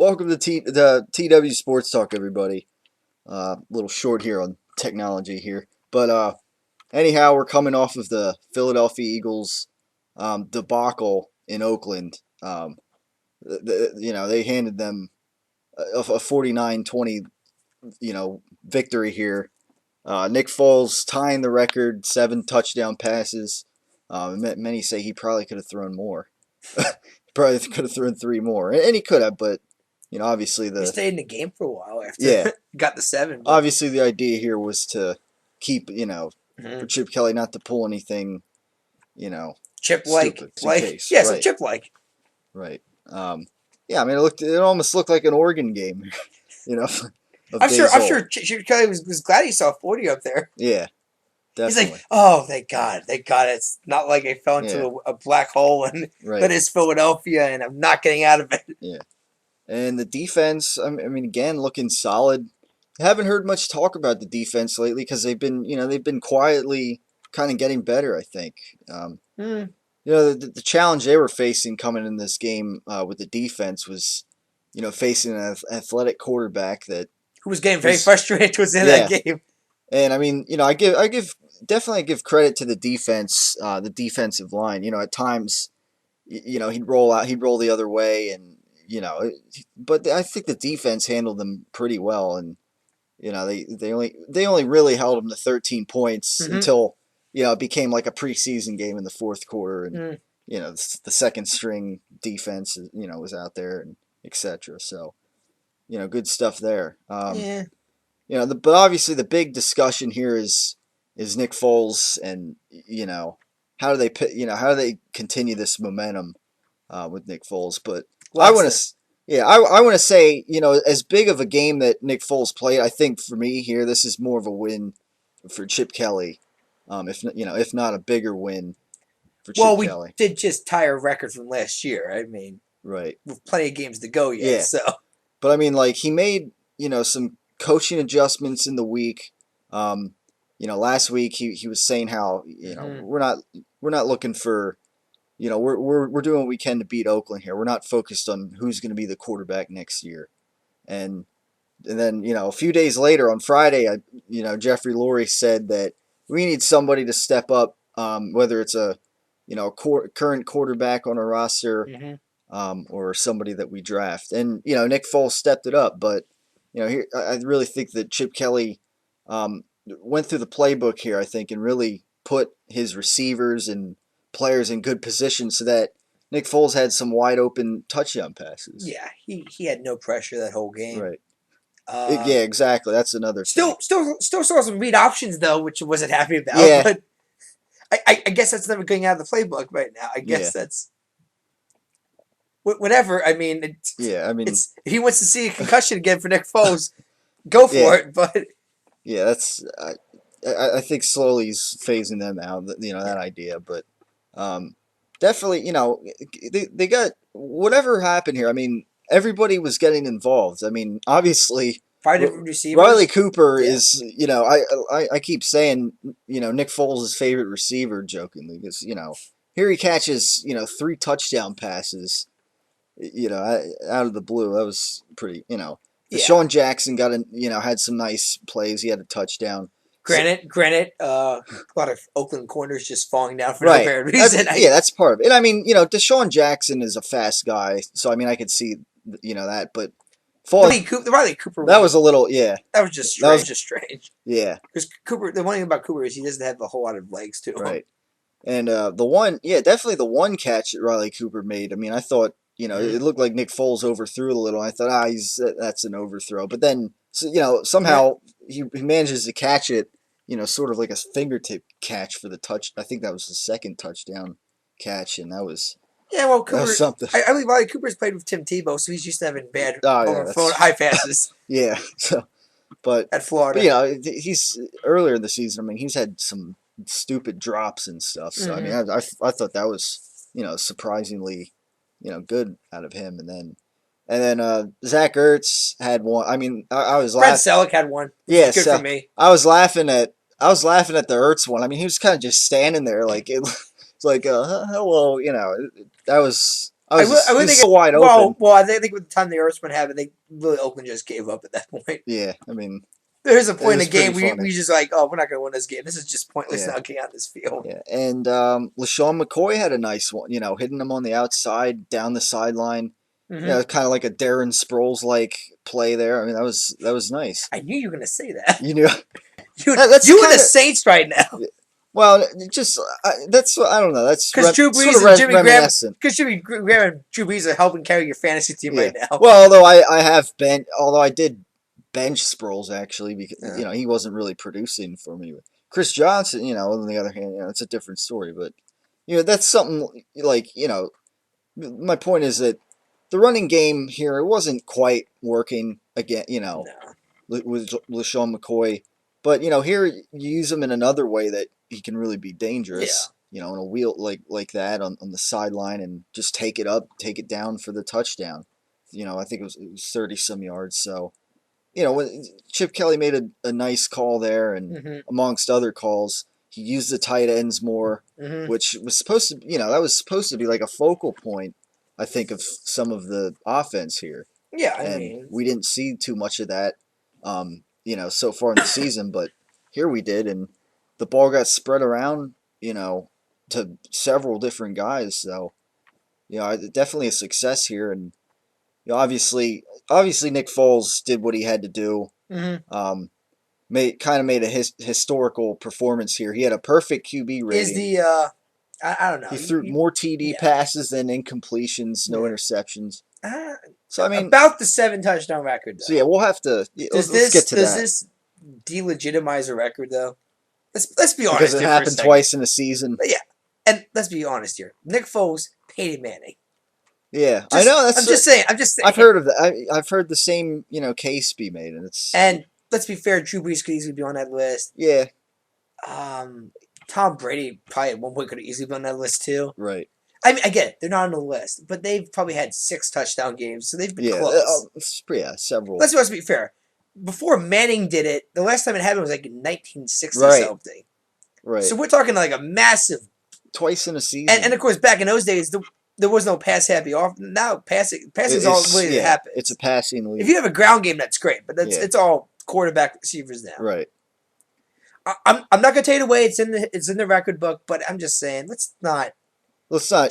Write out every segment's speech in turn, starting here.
Welcome to the TW Sports Talk, everybody. A little short here on technology here, but anyhow, we're coming off of the Philadelphia Eagles debacle in Oakland. They handed them a 49-20 victory here. Nick Foles tying the record, 7 touchdown passes. Many say he probably could have thrown more. Probably could have thrown 3 more, and he could have, but. Obviously He stayed in the game for a while after got the 7. But. Obviously, the idea here was to keep, for Chip Kelly not to pull anything, Chip-like. Case. Yeah, so Chip-like. Right. It almost looked like an Oregon game, I'm sure Chip Kelly was glad he saw 40 up there. Yeah, definitely. He's like, oh, thank God. It's not like I fell into a black hole and that is Philadelphia and I'm not getting out of it. Yeah. And the defense, again, looking solid. I haven't heard much talk about the defense lately because they've been quietly kind of getting better, I think. The challenge they were facing coming in this game with the defense was, facing an athletic quarterback who was getting very frustrated towards the end of that game. And I definitely give credit to the defense, the defensive line. At times, he'd roll the other way and. But I think the defense handled them pretty well, and they only really held them to 13 points until it became like a preseason game in the fourth quarter, and the second string defense was out there and etc. So good stuff there. But obviously the big discussion here is Nick Foles and how do they continue this momentum with Nick Foles, but. I want to say, as big of a game that Nick Foles played, I think for me here, this is more of a win for Chip Kelly, if not a bigger win for Chip Kelly. Well, we did just tie a record from last year. Right, with plenty of games to go yet. Yeah. So, but he made some coaching adjustments in the week. Last week he was saying how we're not looking for. We're doing what we can to beat Oakland here. We're not focused on who's going to be the quarterback next year. And then, a few days later on Friday, Jeffrey Lurie said that we need somebody to step up, whether it's a current quarterback on a roster or somebody that we draft. And, Nick Foles stepped it up. But, here I really think that Chip Kelly went through the playbook here, I think, and really put his receivers and players in good position so that Nick Foles had some wide open touchdown passes. Yeah, he had no pressure that whole game. Right. Yeah, exactly. That's another thing. Still saw some read options though, which I wasn't happy about. Yeah. But I guess that's never going out of the playbook right now. I guess that's whatever. If he wants to see a concussion again for Nick Foles, go for it. But yeah, that's I think slowly he's phasing them out. That idea, but. Definitely, they got whatever happened here. Everybody was getting involved. Obviously, 5 different receivers. Riley Cooper is, I keep saying, Nick Foles' favorite receiver, jokingly, because here he catches, 3 touchdown passes, out of the blue. That was pretty, Deshaun Jackson had some nice plays. He had a touchdown. Granted, a lot of Oakland corners just falling down for no apparent reason. That's part of it. And Deshaun Jackson is a fast guy, so I could see, that. But the Riley Cooper that was a little, that was just strange. Just strange. Yeah, because Cooper, the one thing about Cooper is he doesn't have a whole lot of legs to him. Right. And definitely the one catch that Riley Cooper made. I thought, it looked like Nick Foles overthrew it a little. I thought, that's an overthrow. But then, somehow he manages to catch it, sort of like a fingertip catch for the touch. I think that was the second touchdown catch, and that was Cooper. That was something. I believe Riley Cooper's played with Tim Tebow, so he's used to having bad high passes. Yeah, but at Florida, he's earlier in the season. He's had some stupid drops and stuff. So I thought that was surprisingly good out of him, and then Zach Ertz had one. I was laughing. Brad Selleck had one. Yeah, good for me. I was laughing at the Ertz one. He was kind of just standing there, like it's like hello, that was. I was think so wide open. Well, I think with the time the Irishman happened, Oakland just gave up at that point. Yeah, I mean, there's a point in the game we just like, oh, we're not going to win this game. This is just pointless now getting out this field. Yeah, and LaShawn McCoy had a nice one, hitting him on the outside, down the sideline. Mm-hmm. Kind of like a Darren Sproles like play there. I mean, that was nice. I knew you were going to say that. You knew. you and the Saints right now. Well, just that's I don't know. That's because Drew Brees and Jimmy Graham. Because Jimmy Graham and Drew Brees are helping carry your fantasy team right now. Well, although I did bench Sproles actually because he wasn't really producing for me. Chris Johnson, on the other hand, it's a different story. But that's something like my point is that the running game here it wasn't quite working again. With LaShawn McCoy, but here you use him in another way that he can really be dangerous. In a wheel like that on the sideline and just take it down for the touchdown. I think it was 30-some yards. So, when Chip Kelly made a nice call there, and amongst other calls, he used the tight ends more, which was supposed to, that was supposed to be like a focal point, I think, of some of the offense here. Yeah, I mean, we didn't see too much of that, so far in the season, but here we did, and the ball got spread around, to several different guys. So, definitely a success here. And obviously Nick Foles did what he had to do. Mm-hmm. Made a historical performance here. He had a perfect QB rating. I don't know. He threw more TD passes than incompletions, no interceptions. So I mean, about the 7 touchdown record. Though. So we'll have to. Let's get to that. Does this delegitimize a record though? Let's be honest. Because it happened twice in a season. But yeah, and let's be honest here. Nick Foles, Peyton Manning. Yeah, I know. I'm just saying. I've heard of that. I've heard the same case be made, and it's. And let's be fair, Drew Brees could easily be on that list. Yeah. Tom Brady probably at one point could have easily been on that list too. Right. I mean, again, they're not on the list, but they've probably had 6 touchdown games, so they've been close. Several. Let's be fair. Before Manning did it, the last time it happened was like in 1960 something. Right. So we're talking like a massive. Twice in a season. And of course, back in those days, there was no pass happy off. Now passing is all the way that happens. It's a passing league. If you have a ground game, that's great, but it's all quarterback receivers now. Right. I'm not gonna tell you the way it's in the record book, but I'm just saying let's not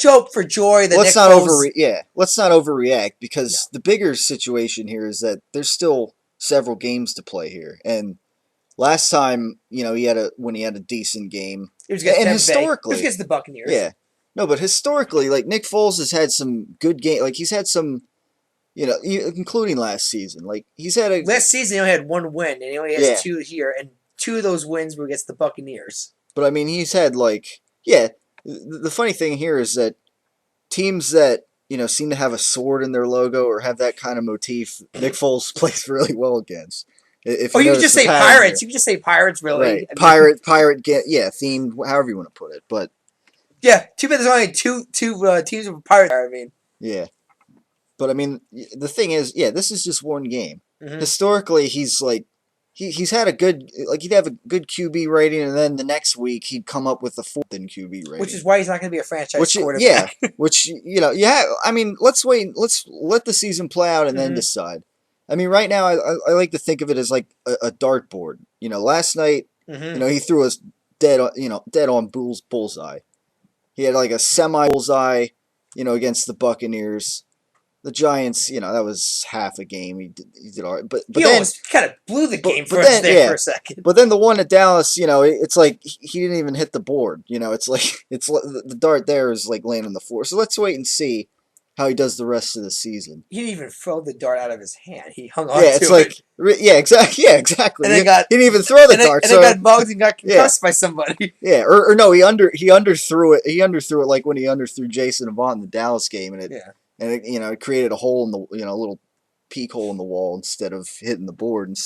joke for joy. Let's not overreact because the bigger situation here is that there's still several games to play here, and last time he had a decent game. It was historically, it was against the Buccaneers. Yeah, no, but historically, like Nick Foles has had some good game. Like he's had some, including last season. Like he's had last season he only had 1 win, and he only has 2 here, and 2 of those wins were against the Buccaneers. But I mean, he's had the funny thing here is that teams that seem to have a sword in their logo or have that kind of motif, Nick Foles plays really well against. If you could just say Pirates. You could just say Pirates, really. Right. Pirate, themed, however you want to put it. But yeah, too bad there's only two teams with Pirates. I mean, yeah, but I mean, the thing is, this is just one game. Mm-hmm. Historically, he's like, he's had he'd have a good QB rating, and then the next week he'd come up with a 4th in QB rating, which is why he's not going to be a franchise quarterback. Yeah, I mean, let's wait. Let's let the season play out and then decide. I mean, right now, I like to think of it as like a dartboard. Last night, he threw us dead on bullseye. He had like a semi-bullseye, against the Buccaneers. The Giants, that was half a game. He did all right, but he then almost kind of blew the game for us there for a second. But then the one at Dallas, it's like he didn't even hit the board. It's like the dart there is like laying on the floor. So let's wait and see how he does the rest of the season. He didn't even throw the dart out of his hand. He hung on to it. Exactly. Yeah, exactly. And he didn't even throw the dart. And it got bugged and got concussed by somebody. Yeah, or no, he underthrew it. He underthrew it like when he underthrew Jason Avant in the Dallas game, and it created a hole in the a little peek hole in the wall instead of hitting the board. And,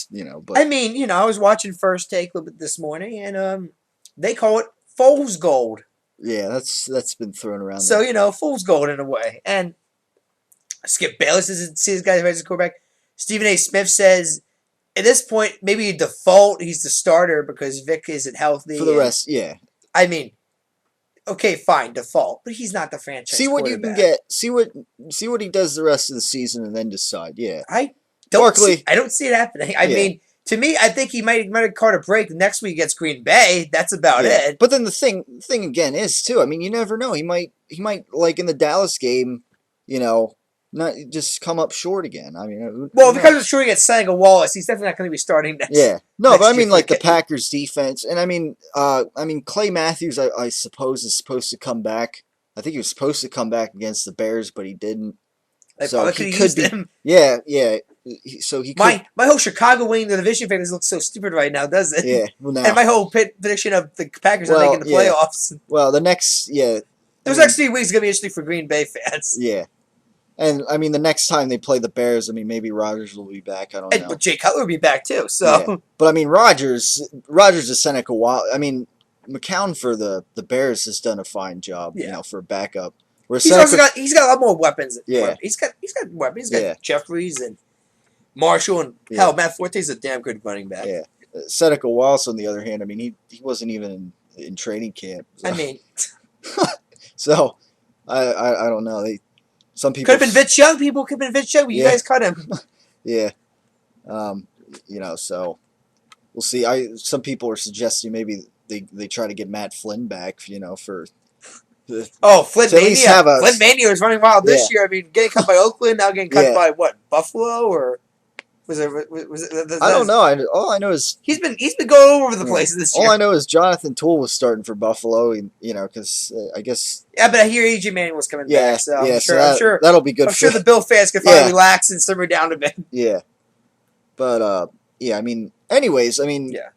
but I mean, I was watching First Take a little bit this morning, and they call it Foles Gold. Yeah, that's been thrown around. So Foles Gold in a way, and Skip Bayless doesn't see this guy as a quarterback. Stephen A. Smith says, at this point, maybe default he's the starter because Vic isn't healthy. For the rest, yeah. I mean, okay, fine, default, but he's not the franchise See what you can quarterback. get. See what he does the rest of the season, and then decide. Yeah, I Barkley. I don't see it happening. I Yeah, mean, to me, I think he might have caught a break next week against Green Bay. That's about yeah. it. But then the thing again is too. I mean, you never know. He might like in the Dallas game, you know, not just come up short again. I mean, who Well, because it's knows? sure against Senegal Wallace, he's definitely not going to be starting Yeah. No, but I year mean for like the the. Packers defense, and I mean Clay Matthews. I suppose is supposed to come back. I think he was supposed to come back against the Bears, but he didn't. They So probably could he have could used be. him. Yeah, yeah. So he could. My whole Chicago winning the division favorites looks so stupid right now, does it? Yeah. Well, And now. my whole prediction of the Packers not Well, making the yeah. playoffs. Well, the next. Yeah. I Those mean. next 3 weeks are going to be interesting for Green Bay fans. Yeah. And I mean, the next time they play the Bears, I mean, maybe Rodgers will be back. I don't But know. Jay Cutler will be back too. Yeah. So But I mean, Rodgers is Seneca Wild. I mean, McCown for the Bears has done a fine job. yeah, For a backup. Where he's also Seneca. got a lot more weapons. Yeah. He's got weapons. He's got Yeah. Jeffries and Marshall and Yeah. hell, Matt Forte's a damn good running back. Yeah. Seneca Wallace, on the other hand, I mean, he wasn't even in training camp. So, I mean, so I don't know. Some could people have been Vince Young. People could have been Vince Young, but you Yeah. guys cut him. Yeah. So we'll see. Some people are suggesting maybe they try to get Matt Flynn back. For the, Oh, Flint to at least Mania. have a Flint Mania was running wild this Yeah. year. I mean, getting cut by Oakland, now getting cut Yeah. by what, Buffalo, or was it? I don't know. All I know is He's been going all over the Yeah. place this all year. I know is Jonathan Toole was starting for Buffalo. And, because I guess Yeah, but I hear AJ Manuel's coming back, so I'm so sure that'll be good. I'm sure for, the Bill fans can finally Yeah. relax and simmer down a bit. Yeah, but yeah. I mean, anyways, Yeah.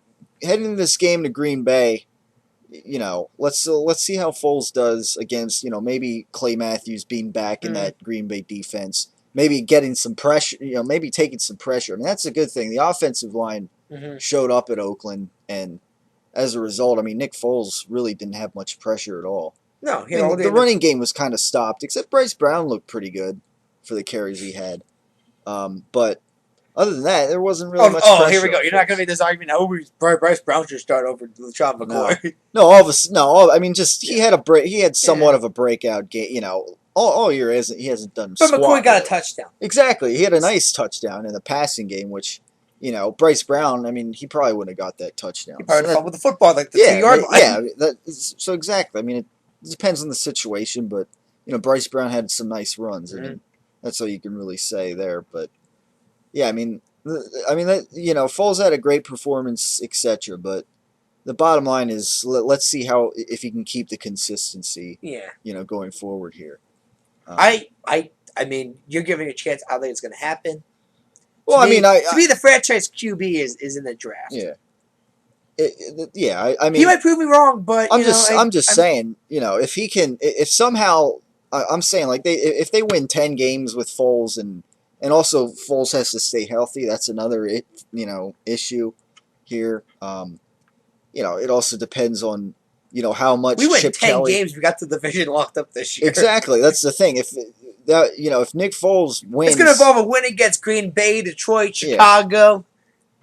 heading into this game to Green Bay, let's see how Foles does against maybe Clay Matthews being back in Mhm. that Green Bay defense, maybe getting some pressure, maybe taking some pressure. I mean, that's a good thing. The offensive line Mm-hmm. showed up at Oakland, and as a result, I mean, Nick Foles really didn't have much pressure at all. No, I mean, the running game was kind of stopped, except Bryce Brown looked pretty good for the carries he had. But other than that, there wasn't really much pressure. Here we go. on You're not Foles. going to make this argument now. Bryce Brown should start over LaShawn McCoy. No, I mean, just he had a break. He had somewhat of a breakout game. All year he hasn't done. But squat, McCoy got a really. touchdown. Exactly, he had a nice touchdown in the passing game, which Bryce Brown. I mean, he probably wouldn't have got that touchdown. He probably So fumbled the football like the yeah, 2-yard line. yeah. So exactly. I mean, it depends on the situation, but Bryce Brown had some nice runs. I mean, that's all you can really say there. But yeah, I mean, Foles had a great performance, etc. But the bottom line is, let's see if he can keep the consistency. Yeah. Going forward here. I mean, you're giving a chance. I don't think it's going to happen. Well, to me, I to me, the franchise QB is in the draft. Yeah. I mean, he might prove me wrong, but I'm just saying, if he can, if somehow, I'm saying like if they win 10 games with Foles and also Foles has to stay healthy, that's another issue here. It also depends on how much we win Chip 10 Kelly. games. We got the division locked up this year. Exactly, that's the thing. If Nick Foles wins, it's going to involve a win against Green Bay, Detroit, Chicago.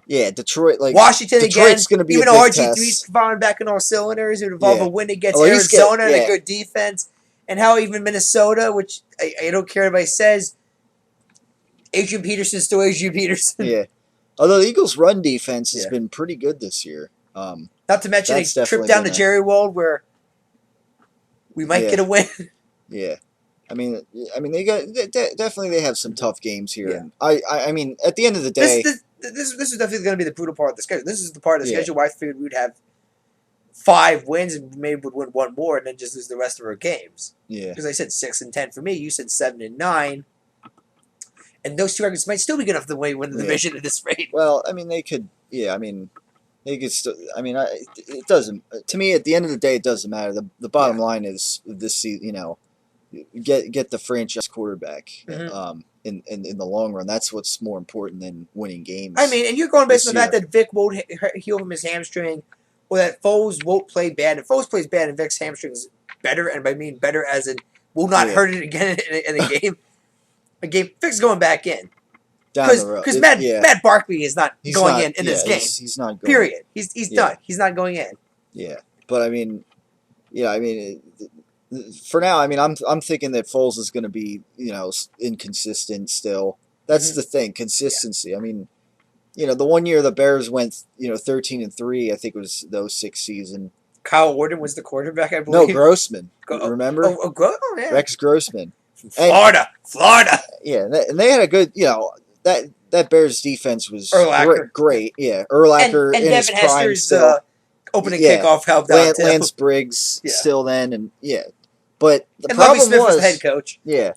Yeah, Detroit, Washington Detroit's again. going to be Even a though big RG3's test. firing back in all cylinders, it would involve Yeah. a win against Well, he's Arizona and yeah. a good defense. And how even Minnesota, which I don't care what anybody says, Adrian Peterson's still Adrian Peterson. Yeah. Although the Eagles' run defense has Yeah. been pretty good this year. Not to mention a That's trip definitely down to been Jerry World where we might Yeah. get a win. Yeah. I mean, definitely they have some tough games here. Yeah. And I mean, at the end of the day, This is definitely going to be the brutal part of the schedule. This is the part of the Yeah. schedule where I figured we'd have 5 wins and maybe would win 1 more and then just lose the rest of our games. yeah, Because I said 6-10 for me. You said 7-9. And those 2 records might still be good enough to win the Yeah. division at this rate. well, I mean, they could, yeah, I mean, they could still, I mean, it doesn't, to me, at the end of the day, it doesn't matter. The bottom line is this, get the franchise quarterback, Mhm. in the long run. That's what's more important than winning games. I mean, and you're going based on the This fact that Vic won't heal from his hamstring, or that Foles won't play bad. If Foles plays bad and Vic's hamstring is better, and I mean better as in will not Yeah. hurt it again in a game, Vic's going back in. down the road. Because Matt Barkley is not He's going not- in this game. He's not going. Period. He's Yeah. done. He's not going in. Yeah, but I mean, yeah, I mean, for now, I mean, I'm thinking that Foles is going to be, inconsistent still. That's Mm-hmm. the thing, Yeah. consistency. I mean, the one year the Bears went, 13-3, I think it was the '06 season. Kyle Orton was the quarterback, I No, believe. Grossman. Oh, Remember? oh, yeah. Rex Grossman. And Florida, Florida. yeah, and they had a good, that Bears defense was Urlacher. Yeah. great. Yeah, Urlacher And in his Devin prime Hester's still. opening Yeah, kickoff helped out too. Lance Briggs Yeah. still then, and yeah, but the And Lovie problem Smith was the head coach. yeah,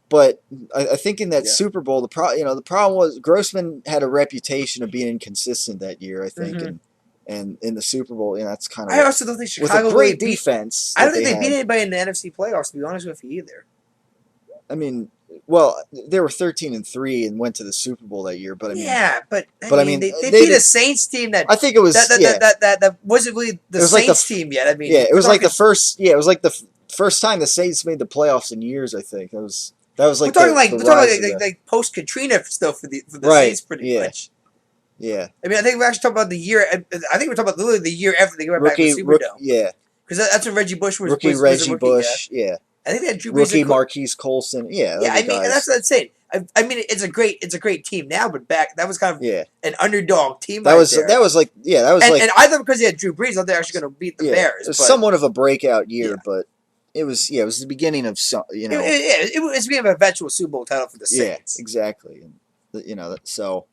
but I think in that Yeah. Super Bowl, the problem was Grossman had a reputation of being inconsistent that year. I think, Mm-hmm. and in the Super Bowl, that's kind of I also don't think with a Chicago really great beat. defense. I don't that think they beat had. anybody in the NFC playoffs. To be honest with you, either. I mean, well, they were 13-3 and went to the Super Bowl that year, but I mean, Yeah, but I mean, mean, they they beat a did. Saints team I think it was that wasn't really the It was like Saints team yet. I mean, it was we're like the talking, first it was like the first time the Saints made the playoffs in years. I think that was we're like talking like the we're talking rise of like post Katrina stuff for the right. Saints pretty Yeah, much. yeah. I mean, I think we're actually talking about the year. I think we're talking about literally the year after they went back to the Superdome. Yeah. Because that's when Reggie Bush was Rookie was Reggie a rookie. Bush. Yeah. Yeah. I think they had Drew Brees. Rookie Marquise Colson. Yeah. Yeah, I Other mean, and that's guys. what I'm saying. I mean, it's a great team now, but back that was kind of Yeah. an underdog team. That right was there. that was like and I thought because they had Drew Brees, I thought they were actually going to beat the Bears. It was but somewhat of a breakout year, Yeah. but it was the beginning of some it was being a eventual Super Bowl title for the Saints. Yeah, exactly. And so,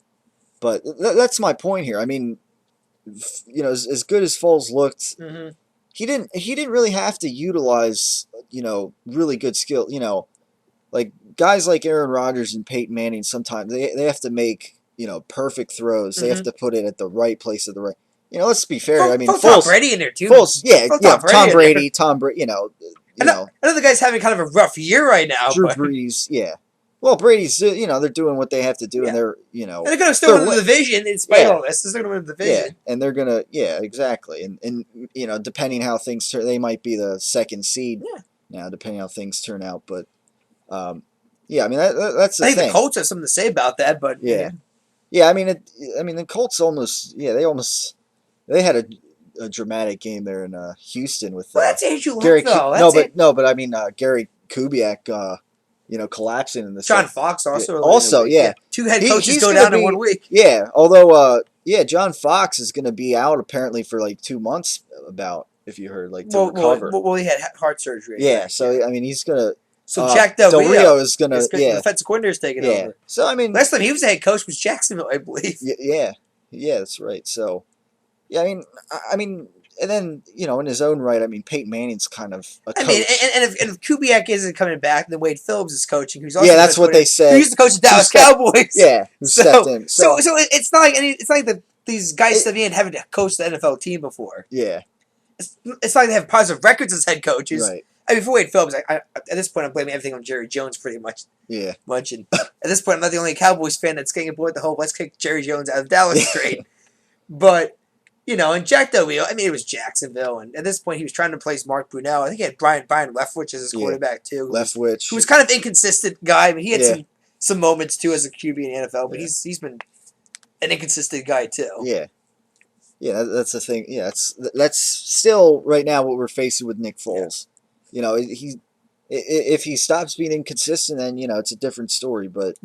but that's my point here. I mean, as good as Foles looked, Mm-hmm. he didn't really have to utilize really good skill. Like guys like Aaron Rodgers and Peyton Manning, sometimes they have to make perfect throws. They have Mm-hmm. to put it at the right place at the right. Let's be fair. I mean, Tom Foles, Brady in there too. Foles, yeah, Tom Brady, I know the guy's having kind of a rough year right now. Drew but, Brees, yeah. Well, Brady's, they're doing what they have to do, Yeah. and they're, and they're going to still win the division in spite of all this. They're going to win the division. Yeah, and they're gonna, exactly, and depending how things turn, they might be the second seed. Yeah. Now, depending how things turn out, but, yeah, I mean that's the I think thing. the Colts have something to say about that, but Yeah, yeah. I mean, the Colts they had a dramatic game there in Houston with that's Andrew Luck, Gary. though. But I mean Gary Kubiak. Collapsing in the John Fox also. Also, yeah. Two head He- coaches he's go gonna down be- in 1 week. Yeah, although John Fox is going to be out apparently for like 2 months. About if you heard to recover. Well, he had heart surgery. Yeah, so I mean he's gonna. So Jack Del Rio is gonna. the defensive coordinator is taking over. So I mean, Last time he was the head coach was Jacksonville, I believe. yeah, that's right. So, yeah, I mean, and then in his own right, I mean, Peyton Manning's kind of a coach. I mean, and if Kubiak isn't coming back, then Wade Phillips is coaching. Who's also that's what they said. He used to coach the Dallas Cowboys. Yeah, who stepped in. So it's not like these guys stepping in having to coach the NFL team before. Yeah, It's not like they have positive records as head coaches. right. I mean, for Wade Phillips, at this point, I'm blaming everything on Jerry Jones pretty much. Yeah. And at this point, I'm not the only Cowboys fan that's getting aboard the whole let's kick Jerry Jones out of Dallas train. But, and Jack Del Rio, I mean, it was Jacksonville. And at this point, he was trying to replace Mark Brunell. I think he had Brian Leftwich as his quarterback, too. Leftwich. Who was kind of inconsistent guy. I mean, he had some moments, too, as a QB in the NFL. But he's been an inconsistent guy, too. Yeah. Yeah, that's the thing. Yeah, that's still right now what we're facing with Nick Foles. If he stops being inconsistent, then it's a different story. But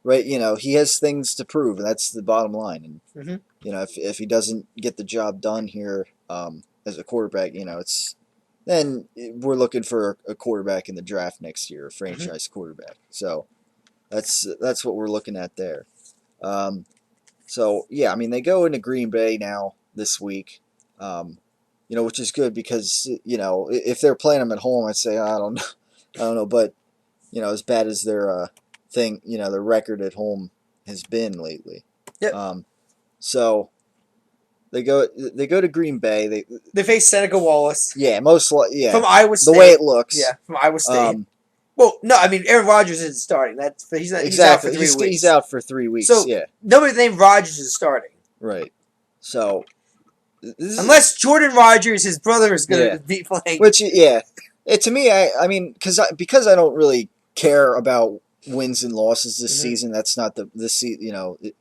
right, he has things to prove, and that's the bottom line. And if he doesn't get the job done here as a quarterback, then we're looking for a quarterback in the draft next year, a franchise quarterback. So that's what we're looking at there. So yeah, I mean they go into Green Bay now this week. Which is good because if they're playing them at home, I'd say I don't know, but as bad as their their record at home has been lately. Yep. So they go to Green Bay. They face Seneca Wallace. Yeah, From Iowa State. The way it looks. Yeah, from Iowa State. Well, no, I mean Aaron Rodgers isn't starting. He's out for 3 weeks. He's out for 3 weeks. So nobody named Rodgers is starting. Right. So. Unless Jordan Rodgers, his brother, is going to be playing. Which, to me, I mean, because I don't really care about wins and losses this season. That's not this season. I'm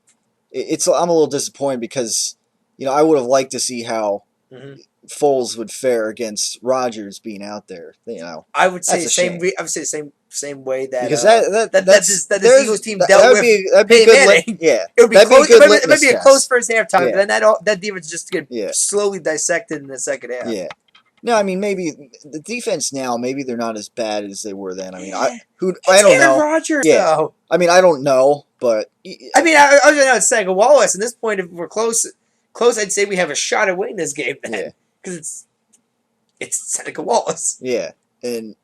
a little disappointed because I would have liked to see how Foles would fare against Rodgers being out there. I would say That's the a same. shame I would say the same way that because that's this Eagles team dealt with that'd be Peyton good. Manning. Yeah, It would be that'd be a close. good It might litmus be a close test. first halftime, but Yeah, then that defense just get yeah, slowly dissected in the second half. yeah. No, I mean maybe the defense now. Maybe they're not as bad as they were then. I mean, Yeah. I It's don't Aaron know. Rodgers, Yeah, though. I mean I don't know, but I mean, I was going to say Wallace. At this point, if we're close, I'd say we have a shot at winning this game yeah, then, because it's Seneca Wallace, yeah, and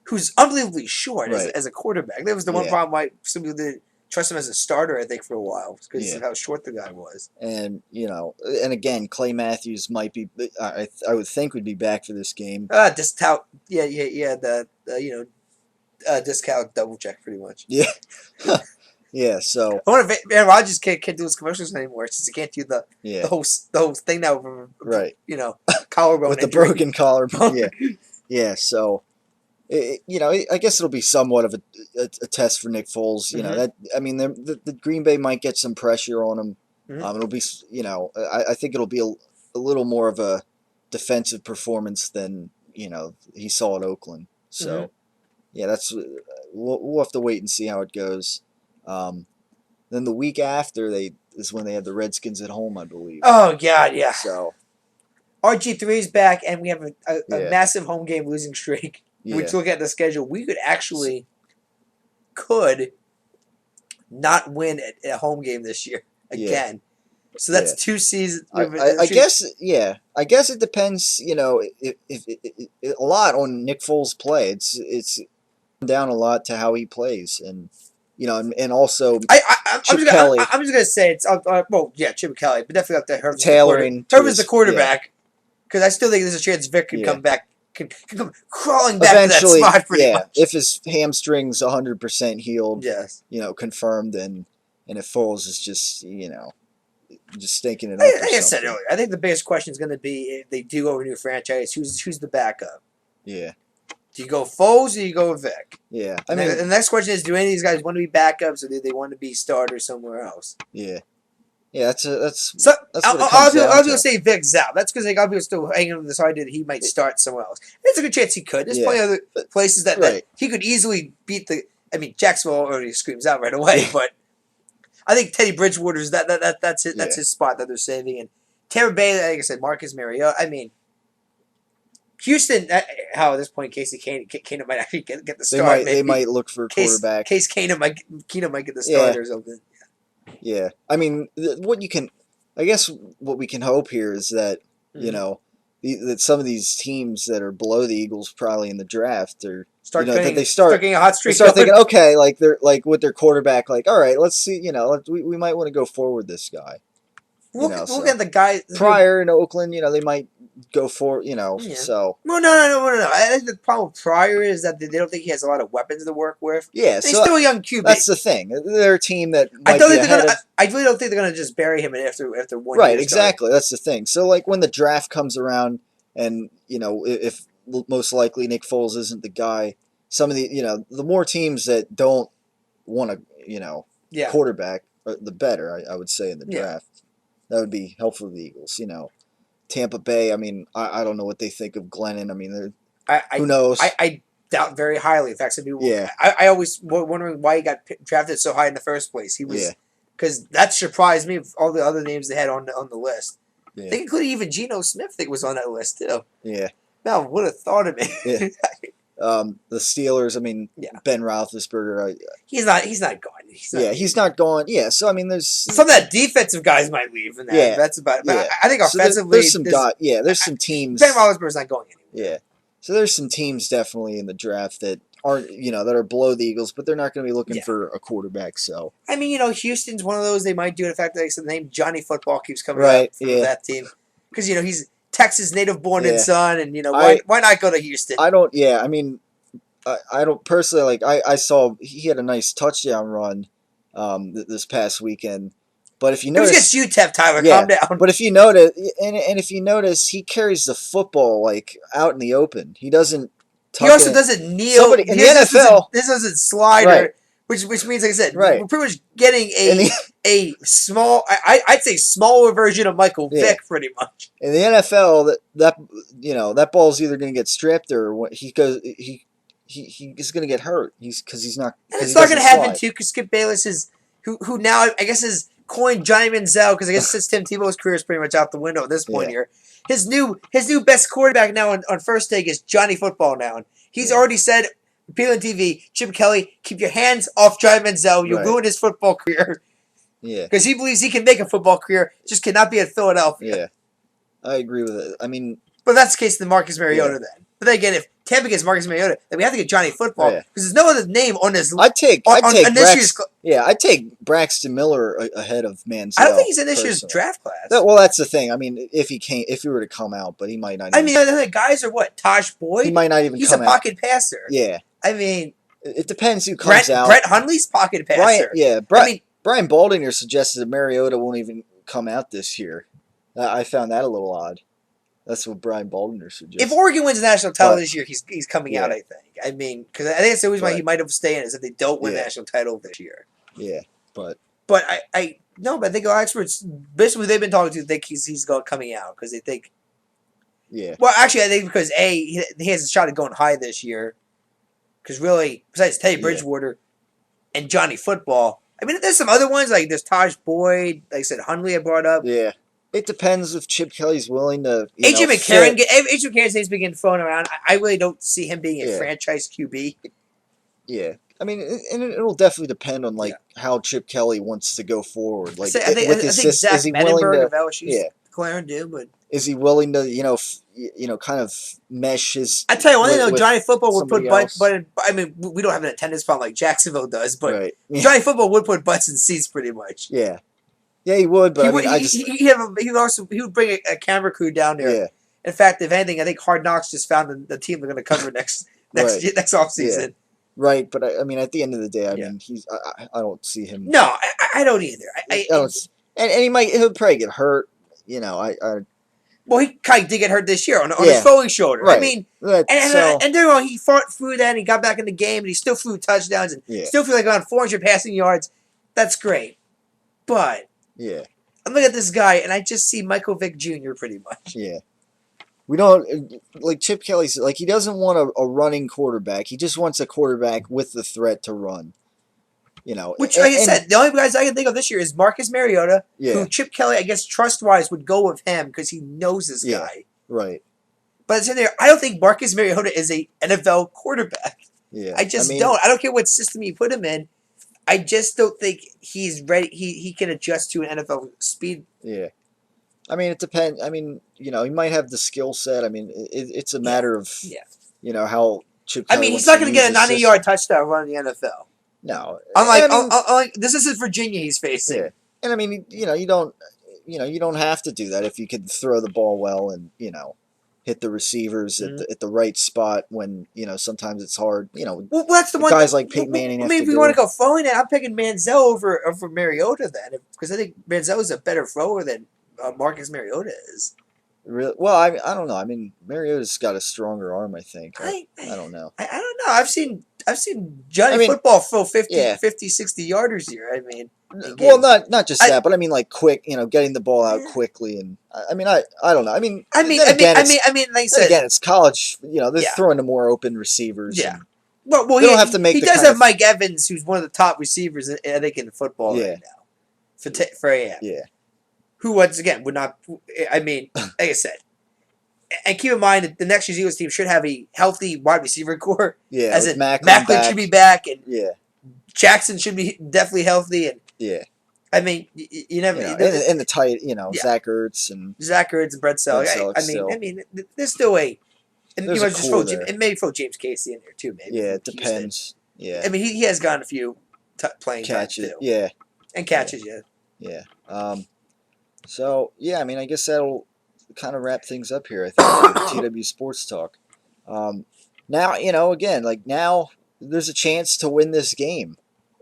who's unbelievably short right, as a quarterback. That was the one yeah, problem why somebody didn't trust him as a starter. I think for a while because yeah. of how short the guy was. And and again, Clay Matthews might be. I would think would be back for this game. Discount, yeah. The discount double check pretty much. Yeah, yeah. So I wonder if Aaron Rodgers can't do his commercials anymore since he can't do the yeah, whole thing now. right. Collarbone With the injury. broken collarbone. Yeah, yeah. So I guess it'll be somewhat of a test for Nick Foles. That I mean, the Green Bay might get some pressure on him. Mm-hmm. It'll be I think it'll be a little more of a defensive performance than he saw at Oakland. So yeah, that's we'll have to wait and see how it goes. Then the week after is when they have the Redskins at home, I believe. Oh God, yeah. So RG3's back, and we have a Yeah. massive home game losing streak. yeah, Which look at the schedule, we could not win a home game this year again. So that's 2 seasons. I guess I guess it depends. If a lot on Nick Foles' play. It's down a lot to how he plays, and and also I'm Chip Kelly just gonna say it's Chip Kelly, but definitely up to Herb. tailoring. Herb is the quarterback because I still think there's a chance Vic could come back. Can come crawling back Eventually, to that spot pretty much. if his hamstring's 100% healed, Yes. Confirmed, and if Foles is just stinking it up. Like I said earlier, I think the biggest question is going to be if they do go a new franchise, who's the backup? Yeah. Do you go Foles or do you go Vic? Yeah. I mean, the next question is: do any of these guys want to be backups or do they want to be starters somewhere else? Yeah. Yeah, that's what it I'll comes down to. say Vic's out. That's because like, people still hanging on this idea that he might start somewhere else. There's a good chance he could. There's plenty of other places that he could easily beat the. I mean, Jacksonville already screams out right away, but I think Teddy Bridgewater's that's his spot that they're saving. And Tampa Bay, like I said, Marcus Mariota. I mean, Houston. How at this point, Casey Keenum might actually get the start. They might look for a quarterback. Case Keenum might get the start or something. Yeah, I mean, what we can hope here is that that some of these teams that are below the Eagles probably in the draft are start getting a hot streak. They start thinking, okay, like they're like with their quarterback, like all right, let's see, we might want to go forward this guy. Look at the guy Pryor in Oakland. They might go for so. No. I think the problem with Pryor is that they don't think he has a lot of weapons to work with. Yeah, he's still a young QB. That's the thing. They're a team that I really don't think they're gonna just bury him after 1 year. Right, exactly. That's the thing. So like when the draft comes around, and if most likely Nick Foles isn't the guy, some of the the more teams that don't want to quarterback, the better I would say in the draft. That would be helpful to the Eagles. Tampa Bay. I mean, I don't know what they think of Glennon. I mean, who knows? I doubt very highly. In fact, some people. Yeah. I always wondering why he got drafted so high in the first place. He was because that surprised me. With all the other names they had on the list. Yeah. I think including even Geno Smith. I think was on that list too. Yeah. Now, would have thought of it. Yeah. The Steelers. I mean, Ben Roethlisberger. He's not gone. He's not gone. Yeah, so I mean, there's some of that defensive guys might leave, and that's about it. But I think offensively, there's some teams. Ben Roethlisberger's not going anywhere. Yeah, so there's some teams definitely in the draft that aren't that are below the Eagles, but they're not going to be looking for a quarterback. So I mean, Houston's one of those they might do it. In fact, like the name Johnny Football keeps coming up for that team because he's Texas native born and son, and why not go to Houston? I don't. Yeah, I mean. I don't personally like. I saw he had a nice touchdown run, this past weekend. But if you notice, it was just UTEP, Tyler. Calm down. But if you notice, and if you notice, he carries the football like out in the open. He doesn't. He also doesn't kneel. In the NFL, this doesn't slide. Right. which means, like I said, Right. we're pretty much getting And a small, I'd say smaller version of Michael Yeah. Vick, pretty much. in the NFL, that ball's either going to get stripped or he goes he's going to get hurt. Because he's not And because it's he not going doesn't to happen slide. too, because Skip Bayless is who now I guess is coined Johnny Manziel, because I guess since Tim Tebow's career is pretty much out the window at this point Yeah. here. His new best quarterback now on first take is Johnny Football now, and he's Yeah. already said, appealing TV, Chip Kelly, keep your hands off Johnny Manziel. You'll Right. ruin his football career. Yeah. Because he believes he can make a football career, just cannot be at Philadelphia. Yeah. I agree with it. I mean, But that's the case with Marcus Mariota Yeah. then. But then again, if Tampa gets Marcus Mariota, then we have to get Johnny Football, Yeah. because there's no other name on this. I'd take this year's. I'd take Braxton Miller ahead of Manziel. I don't think he's in this year's personally. draft class. Well, that's the thing. I mean, if he were to come out, but he might not. I mean, the guys are what? Taj Boyd? he might not even He's come a out. pocket passer. Yeah. I mean, It depends who comes out. Brett Hundley's pocket passer. Brian Baldinger suggested that Mariota won't even come out this year. I found that a little odd. That's what Brian Baldinger suggested. If Oregon wins the national title this year, he's coming out, I think. I mean, because I think that's the reason why he might have stayed is if they don't win the national title this year. Yeah, but I think our experts, basically who they've been talking to, think he's coming out, because they think. Yeah. Well, actually, I think because he has a shot at going high this year. Because really, besides Teddy Bridgewater and Johnny Football, I mean, there's some other ones, like there's Taj Boyd, like I said, Hundley I brought up. Yeah. It depends if Chip Kelly's willing to. A.J. McCarron's name's been getting thrown around. I really don't see him being a franchise QB. Yeah. I mean, it'll definitely depend on how Chip Kelly wants to go forward. Like, I think Zach is he willing Mettenberg to? of LSU's declaring do, but is he willing to kind of mesh his? I tell you one thing though, Johnny Football would put butts. else. But I mean, we don't have an attendance problem like Jacksonville does, but Right. Yeah. Johnny Football would put butts in seats pretty much. Yeah. Yeah, he would, but he would bring a camera crew down there. Yeah. In fact, if anything, I think Hard Knocks just found the team they're going to cover next offseason. Yeah. Right, but I mean, at the end of the day, I mean, I don't see him. No, I don't either. I don't, and he'll probably get hurt. Well, he kind of did get hurt this year on his throwing shoulder. Right. I mean, and then he fought through that, and he got back in the game, and he still threw touchdowns, and still feel like around 400 passing yards. That's great, but I'm looking at this guy, and I just see Michael Vick Jr. pretty much. Yeah. We don't like Chip Kelly's. Like, he doesn't want a running quarterback. He just wants a quarterback with the threat to run. Which, like I said, the only guys I can think of this year is Marcus Mariota, who Chip Kelly, I guess, trust-wise, would go with him because he knows this guy. Right. But it's in there. I don't think Marcus Mariota is a NFL quarterback. Yeah. I don't. I don't care what system you put him in. I just don't think he's ready. He can adjust to an NFL speed. Yeah. I mean, it depends. I mean, he might have the skill set. I mean, it's a matter of, how Chip Kelly he's not going to get a 90-yard touchdown run in the NFL. No. Unlike this is Virginia he's facing. Yeah. And I mean, you don't have to do that if you can throw the ball well and, hit the receivers at the right spot when, sometimes it's hard. Well, that's the one. Guys like Peyton Manning. I mean, if we want to go throwing it, I'm picking Manziel over Mariota then, because I think Manziel is a better thrower than Marcus Mariota is. Really? Well, I don't know. I mean, Mariota's got a stronger arm, I think. I don't know. I don't know. I've seen Johnny Football throw 50, 60 yarders here. I mean, well, not just that, but I mean, like, quick, getting the ball out quickly, and I don't know. I mean, like I said, again, it's college. They're throwing to more open receivers. Yeah. Well, they don't have to make. He does have Mike Evans, who's one of the top receivers, I think, in football right now. For AM. Yeah. Who once again would not. I mean, like I said. And keep in mind that the next year's Eagles team should have a healthy wide receiver core. Yeah, as in Macklin should be back, and Jackson should be definitely healthy. And I mean, you never and the tight, Zach Ertz and Brett Selleck. I mean, there's still a. And you might just maybe throw James Casey in there too. Maybe. Yeah, it depends. Yeah. I mean, he has gotten a few playing catches. Too. Yeah. And catches. Yeah. So I mean, I guess that'll kind of wrap things up here, I think, TW Sports Talk. Now, again, now there's a chance to win this game.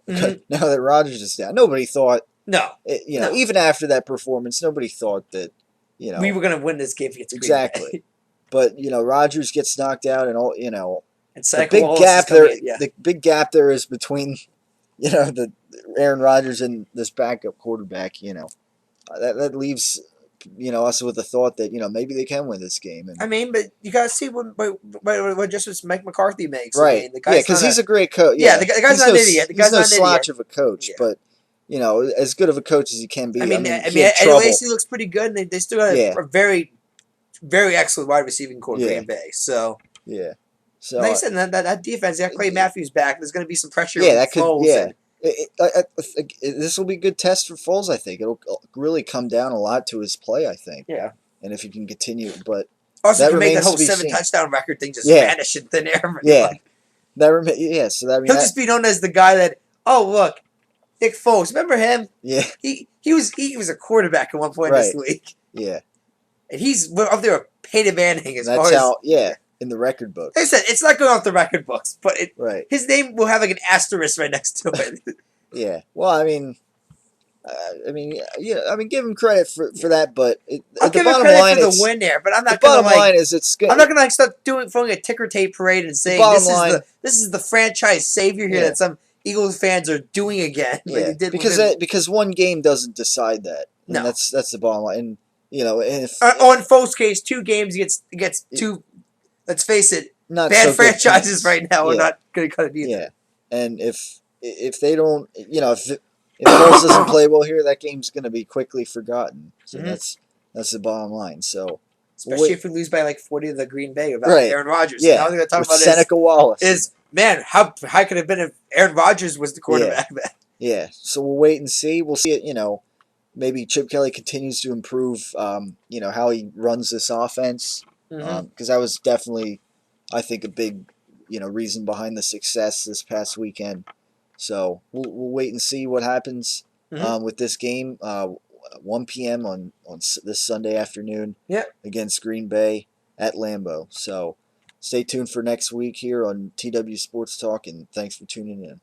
Mm-hmm. Now that Rodgers is down. Nobody thought, no. Even after that performance, nobody thought that, we were going to win this game against Green exactly. Bay. But, Rodgers gets knocked out and all, and the big gap there, the big gap there is between the Aaron Rodgers and this backup quarterback, that leaves us with the thought that maybe they can win this game. I And mean, but you gotta see what just Mike McCarthy makes. I right, mean, the yeah, guy's because not he's a a great coach. yeah, Yeah, the guy's not an idiot. The he's guy's no not an slouch idiot. of a coach, Yeah. but as good of a coach as he can I be. I mean, mean, I he mean, had at trouble. least he looks pretty good, and they still got Yeah, a very, very excellent wide receiving core, yeah, Green Bay. So, yeah. like I So said, that defense, they got Clay Matthews back. There's going to be some pressure yeah, with that could Foles, yeah. and This will be a good test for Foles. I think it'll really come down a lot to his play. I think, yeah. and if he can continue, but Also, that can make that remains whole to be seven seen. touchdown record thing just Yeah, vanish in thin air. yeah. Yeah. So that I mean He'll that. just be known as the guy that. Oh, look, Nick Foles. Remember him? Yeah. He was a quarterback at one point in this Right. league, Yeah. and he's up there with Peyton Manning And as that's far as. how. Yeah. In the record Like I books. said, it's not going off the record books, but Right. his name will have like an asterisk right next to it. Yeah. Well, yeah. I mean, give him credit for that, but I'll the give it bottom credit for line, the it's win there, but the bottom line is I'm not gonna like start throwing a ticker tape parade and the saying bottom line. this is the franchise savior here Yeah. that some Eagles fans are doing again like Yeah. they did with Because him. because one game doesn't decide that, and No, that's the bottom line. And and if on Foles' case, 2 games gets two. Let's face it, not bad so good franchises teams. right now are Yeah. not gonna cut it either. Yeah, and if they don't, if Foles doesn't play well here, that game's going to be quickly forgotten. So Mm-hmm. that's the bottom line. So we'll Especially wait. if we lose by like 40 to the Green Bay without Right? Aaron Rodgers. And Yeah, all they're gonna talk with about Seneca Wallace. is man, how high could it have been if Aaron Rodgers was the Yeah, quarterback? yeah. So we'll wait and see. We'll see it. Maybe Chip Kelly continues to improve. How he runs this offense. Mm-hmm. Because that was definitely, I think, a big, reason behind the success this past weekend. So we'll wait and see what happens Mm-hmm. with this game. 1 p.m. on this Sunday afternoon Yep. against Green Bay at Lambeau. So stay tuned for next week here on TW Sports Talk, and thanks for tuning in.